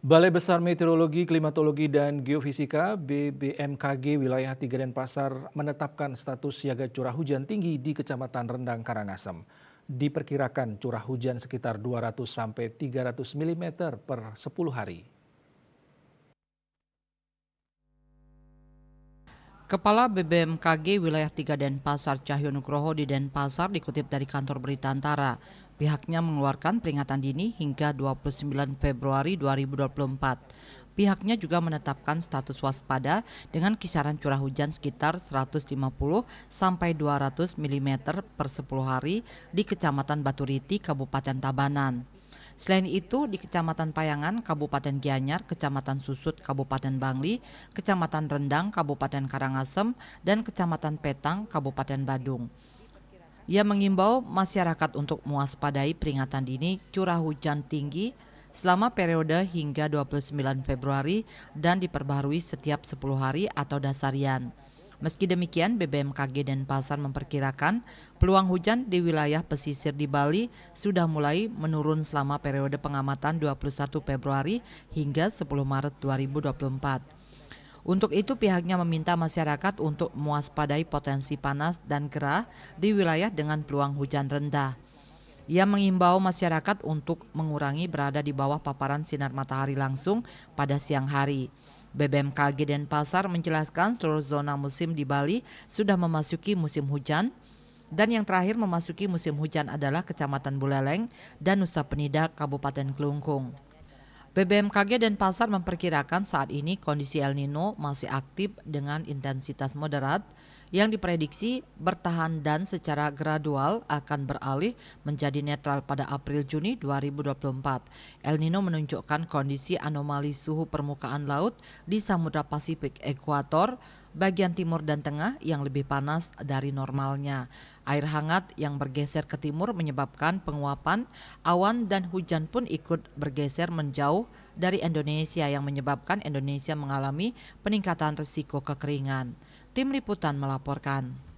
Balai Besar Meteorologi, Klimatologi, dan Geofisika (BBMKG) wilayah 3 Denpasar menetapkan status siaga curah hujan tinggi di Kecamatan Rendang Karangasem. Diperkirakan curah hujan sekitar 200 sampai 300 mm per 10 hari. Kepala BBMKG Wilayah 3 Denpasar Cahyonugroho di Denpasar dikutip dari kantor berita Antara. Pihaknya mengeluarkan peringatan dini hingga 29 Februari 2024. Pihaknya juga menetapkan status waspada dengan kisaran curah hujan sekitar 150 sampai 200 mm per 10 hari di Kecamatan Baturiti, Kabupaten Tabanan. Selain itu, di Kecamatan Payangan, Kabupaten Gianyar, Kecamatan Susut, Kabupaten Bangli, Kecamatan Rendang, Kabupaten Karangasem, dan Kecamatan Petang, Kabupaten Badung. Ia mengimbau masyarakat untuk mewaspadai peringatan dini curah hujan tinggi selama periode hingga 29 Februari dan diperbaharui setiap 10 hari atau dasarian. Meski demikian, BBMKG Denpasar memperkirakan peluang hujan di wilayah pesisir di Bali sudah mulai menurun selama periode pengamatan 21 Februari hingga 10 Maret 2024. Untuk itu pihaknya meminta masyarakat untuk mewaspadai potensi panas dan gerah di wilayah dengan peluang hujan rendah. Ia mengimbau masyarakat untuk mengurangi berada di bawah paparan sinar matahari langsung pada siang hari. BBMKG Denpasar menjelaskan seluruh zona musim di Bali sudah memasuki musim hujan dan yang terakhir memasuki musim hujan adalah Kecamatan Buleleng dan Nusa Penida, Kabupaten Kelungkung. BBMKG Denpasar memperkirakan saat ini kondisi El Nino masih aktif dengan intensitas moderat yang diprediksi bertahan dan secara gradual akan beralih menjadi netral pada April-Juni 2024. El Nino menunjukkan kondisi anomali suhu permukaan laut di Samudra Pasifik Ekuator bagian timur dan tengah yang lebih panas dari normalnya. Air hangat yang bergeser ke timur menyebabkan penguapan awan dan hujan pun ikut bergeser menjauh dari Indonesia yang menyebabkan Indonesia mengalami peningkatan risiko kekeringan. Tim Liputan melaporkan.